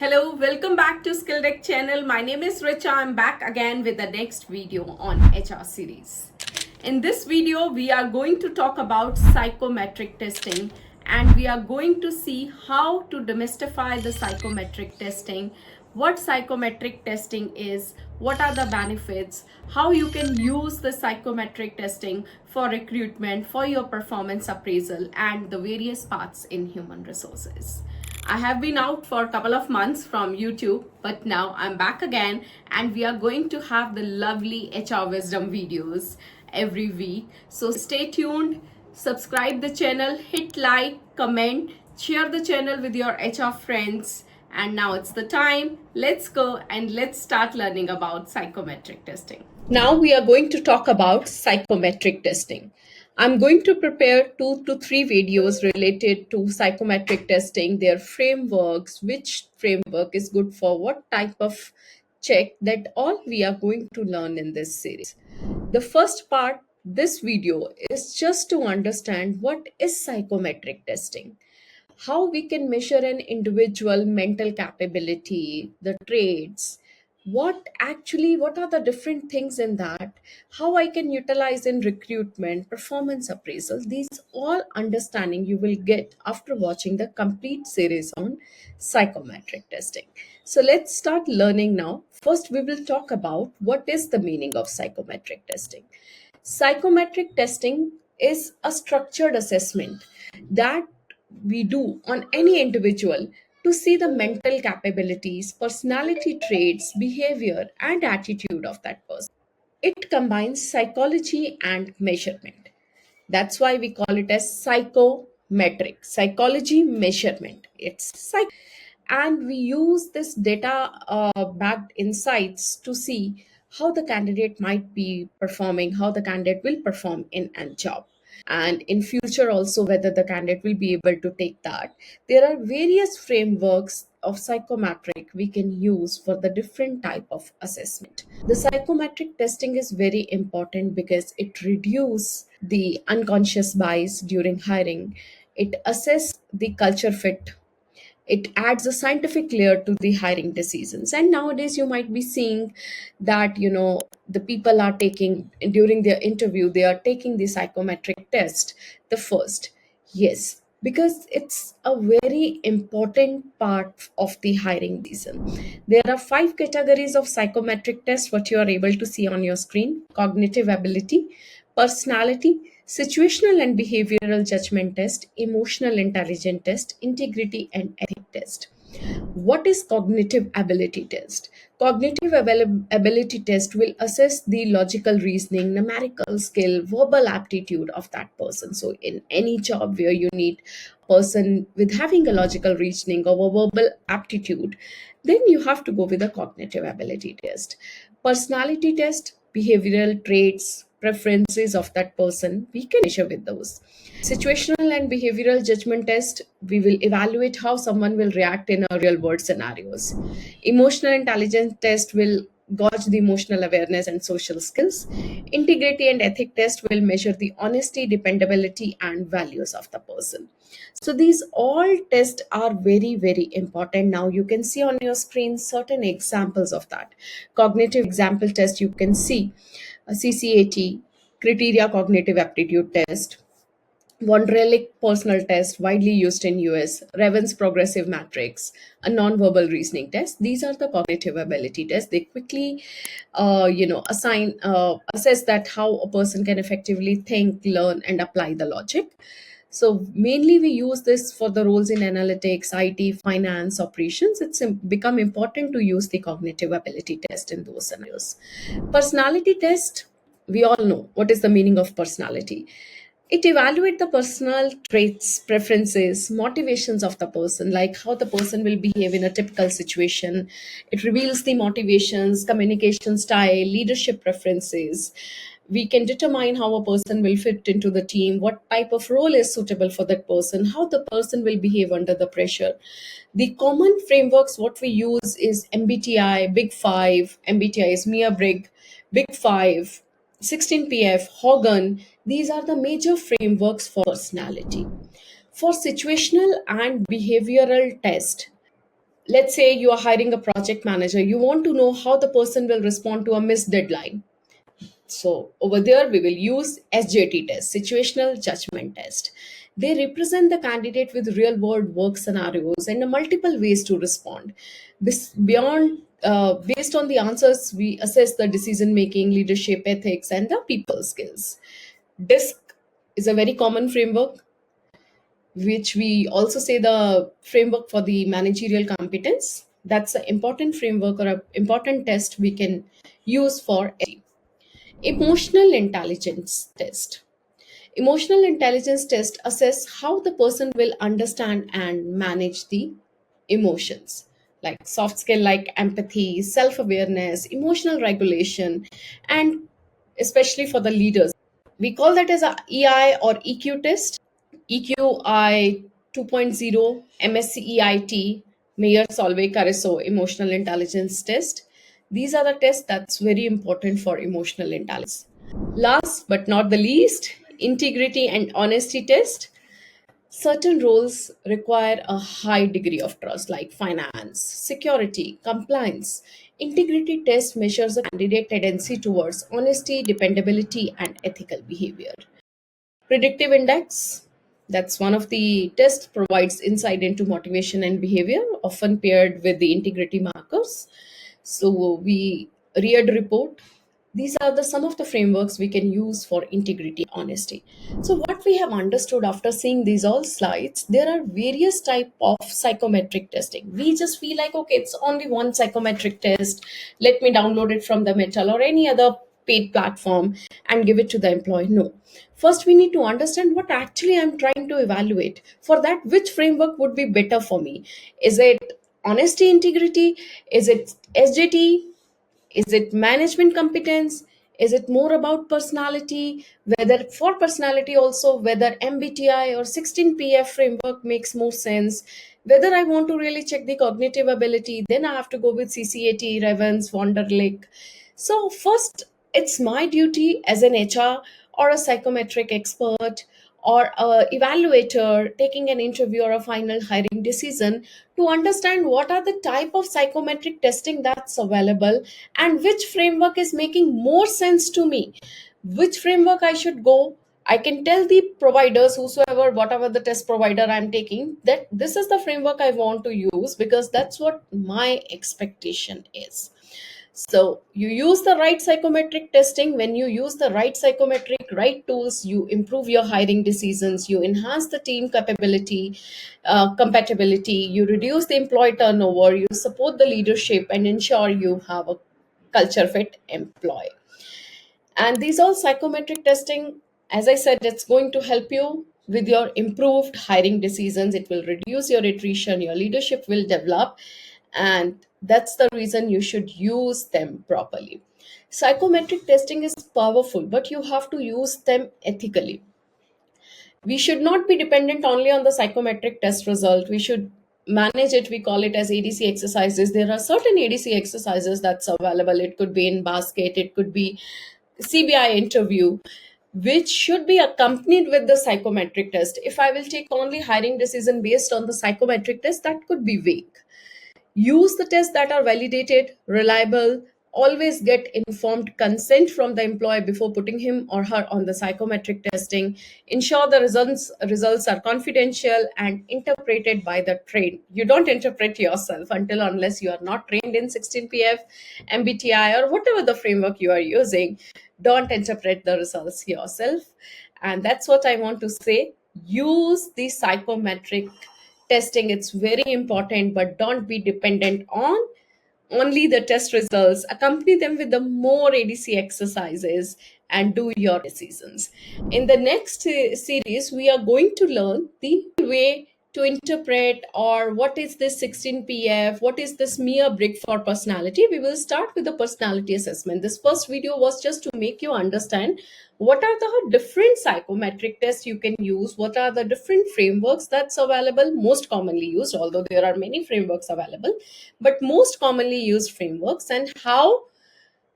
Hello, welcome back to Skill Deck channel. My name is Richa. I'm back again with the next video on HR series. In this video, we are going to talk about psychometric testing and we are going to see how to demystify the psychometric testing, what psychometric testing is, what are the benefits, how you can use the psychometric testing for recruitment, for your performance appraisal, and the various paths in human resources. I have been out for a couple of months from YouTube, but now I'm back again and we are going to have the lovely HR wisdom videos every week. So stay tuned, subscribe the channel, hit like, comment, share the channel with your HR friends. And now it's the time. Let's go and let's start learning about psychometric testing. Now we are going to talk about psychometric testing. I'm going to prepare 2 to 3 videos related to psychometric testing, their frameworks, which framework is good for what type of check, that all we are going to learn in this series. The first part, this video, is just to understand what is psychometric testing, how we can measure an individual mental capability, the traits, what are the different things in that, how I can utilize in recruitment, performance appraisal. These all understanding you will get after watching the complete series on psychometric testing. So let's start learning now. First, we will talk about what is the meaning of psychometric testing. Psychometric testing is a structured assessment that we do on any individual to see the mental capabilities, personality traits, behavior, and attitude of that person. It combines psychology and measurement. That's why we call it as psychometric, psychology measurement. It's psych, and we use this data backed insights to see how the candidate might be performing, how the candidate will perform in a job, and in future also whether the candidate will be able to take that. There are various frameworks of psychometric we can use for the different type of assessment. The psychometric testing is very important because it reduces the unconscious bias during hiring. It assess the culture fit. It adds a scientific layer to the hiring decisions. And nowadays you might be seeing that the people are taking, during their interview they are taking the psychometric test the first. Yes, because it's a very important part of the hiring season. There are 5 categories of psychometric tests, what you are able to see on your screen: cognitive ability, personality, situational and behavioral judgment test, emotional intelligence test, integrity and ethic test. What is cognitive ability test? Ability test will assess the logical reasoning, numerical skill, verbal aptitude of that person. So in any job where you need a person with having a logical reasoning or a verbal aptitude, then you have to go with a cognitive ability test. Personality test, behavioral traits, preferences of that person, we can measure with those. Situational and behavioral judgment test, we will evaluate how someone will react in a real world scenarios. Emotional intelligence test will gauge the emotional awareness and social skills. Integrity and ethic test will measure the honesty, dependability, and values of the person. So these all tests are very, very important. Now you can see on your screen certain examples of that. Cognitive example test, you can see a CCAT, criteria cognitive aptitude test, Von Relic personal test, widely used in US, Revan's progressive matrix, a non-verbal reasoning test. These are the cognitive ability tests. They quickly, assess that how a person can effectively think, learn, and apply the logic. So mainly we use this for the roles in analytics, IT, finance, operations. It's become important to use the cognitive ability test in those scenarios. Personality test, we all know what is the meaning of personality. It evaluates the personal traits, preferences, motivations of the person, like how the person will behave in a typical situation. It reveals the motivations, communication style, leadership preferences. We can determine how a person will fit into the team, what type of role is suitable for that person, how the person will behave under the pressure. The common frameworks what we use is MBTI, Big Five. MBTI is Myers-Briggs, Big Five, 16PF, Hogan. These are the major frameworks for personality. For situational and behavioral test, let's say you are hiring a project manager, you want to know how the person will respond to a missed deadline. So over there, we will use SJT test, situational judgment test. They represent the candidate with real world work scenarios and multiple ways to respond. Based on the answers, we assess the decision making, leadership ethics, and the people skills. DISC is a very common framework, which we also say the framework for the managerial competence. That's an important framework or an important test we can use for emotional intelligence test. Emotional intelligence test assess how the person will understand and manage the emotions, like soft skill like empathy, self-awareness, emotional regulation, and especially for the leaders. We call that as a EI or EQ test. EQI 2.0, MSCEIT, Mayer Solvay Caruso Emotional Intelligence Test. These are the tests that's very important for emotional intelligence. Last but not the least, integrity and honesty test. Certain roles require a high degree of trust, like finance, security, compliance. Integrity test measures a candidate tendency towards honesty, dependability, and ethical behavior. Predictive index, that's one of the tests, provides insight into motivation and behavior, often paired with the integrity markers. So we read report. These are the some of the frameworks we can use for integrity honesty. So what we have understood after seeing these all slides, there are various type of psychometric testing. We just feel like, okay, it's only one psychometric test, let me download it from the metal or any other paid platform and give it to the employee. No, first we need to understand what actually I'm trying to evaluate. For that, which framework would be better for me? Is it honesty integrity? Is it SJT? Is it management competence? Is it more about personality? Whether for personality also, whether MBTI or 16PF framework makes more sense. Whether I want to really check the cognitive ability, then I have to go with CCAT, Revens, Wonderlic. So first, it's my duty as an HR or a psychometric expert or a evaluator taking an interview or a final hiring decision to understand what are the type of psychometric testing that's available and which framework is making more sense to me, which framework I should go. I can tell the providers, whosoever, whatever the test provider I'm taking, that this is the framework I want to use because that's what my expectation is. So you use the right psychometric testing. When you use the right psychometric, right tools, you improve your hiring decisions, you enhance the team capability, compatibility, you reduce the employee turnover, you support the leadership, and ensure you have a culture fit employee. And these all psychometric testing, as I said, it's going to help you with your improved hiring decisions. It will reduce your attrition, your leadership will develop, and that's the reason you should use them properly. Psychometric testing is powerful, but you have to use them ethically. We should not be dependent only on the psychometric test result. We should manage it. We call it as ADC exercises. There are certain ADC exercises that's available. It could be in basket, it could be CBI interview, which should be accompanied with the psychometric test. If I will take only hiring decision based on the psychometric test, that could be vague. Use the tests that are validated, reliable. Always get informed consent from the employee before putting him or her on the psychometric testing. Ensure the results are confidential and interpreted by the trained. You don't interpret yourself until unless you are not trained in 16PF, MBTI, or whatever the framework you are using. Don't interpret the results yourself. And that's what I want to say. Use the psychometric testing, it's very important, but don't be dependent on only the test results. Accompany them with the more ADC exercises and do your decisions. In the next series, we are going to learn the way to interpret or what is this 16PF, what is this mere brick for personality. We will start with the personality assessment. This first video was just to make you understand what are the different psychometric tests you can use, what are the different frameworks that's available, most commonly used, although there are many frameworks available, but most commonly used frameworks, and how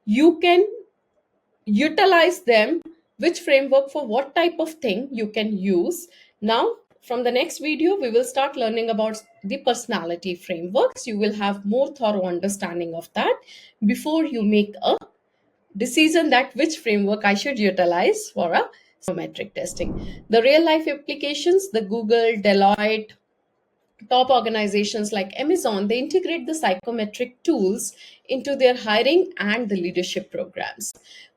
you can utilize them, which framework for what type of thing you can use. Now From the next video, we will start learning about the personality frameworks. You will have more thorough understanding of that before you make a decision that which framework I should utilize for a psychometric testing. The real life applications, the Google, Deloitte, top organizations like Amazon, they integrate the psychometric tools into their hiring and the leadership programs.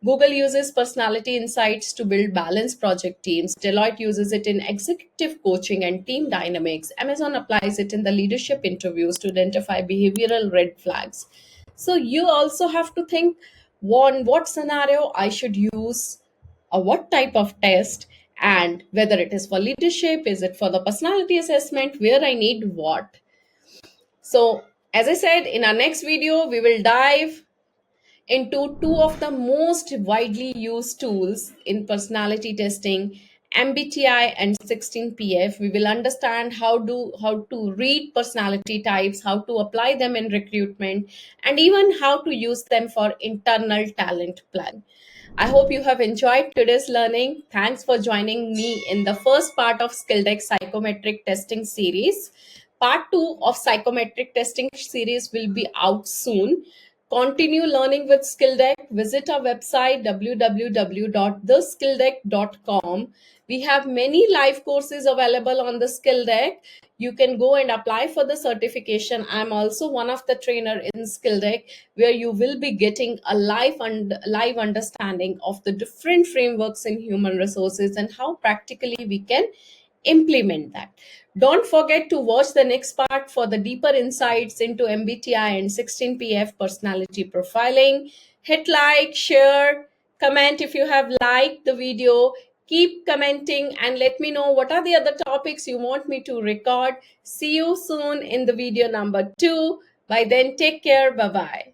Google uses personality insights to build balanced project teams. Deloitte uses it in executive coaching and team dynamics. Amazon applies it in the leadership interviews to identify behavioral red flags. So you also have to think on what scenario I should use or what type of test, and whether it is for leadership, is it for the personality assessment, where I need what. So as I said, in our next video we will dive into two of the most widely used tools in personality testing, MBTI and 16PF. We will understand how to read personality types, how to apply them in recruitment, and even how to use them for internal talent plan. I hope you have enjoyed today's learning. Thanks for joining me in the first part of SkillDeck psychometric testing series. Part 2 of psychometric testing series will be out soon. Continue learning with SkillDeck. Visit our website www.theskilldeck.com. We have many live courses available on the SkillDeck. You can go and apply for the certification. I'm also one of the trainer in SkillDeck, where you will be getting a live understanding of the different frameworks in human resources and how practically we can implement that. Don't forget to watch the next part for the deeper insights into MBTI and 16PF personality profiling. Hit like, share, comment if you have liked the video. Keep commenting and let me know what are the other topics you want me to record. See you soon in the video number 2. By then, take care. Bye bye.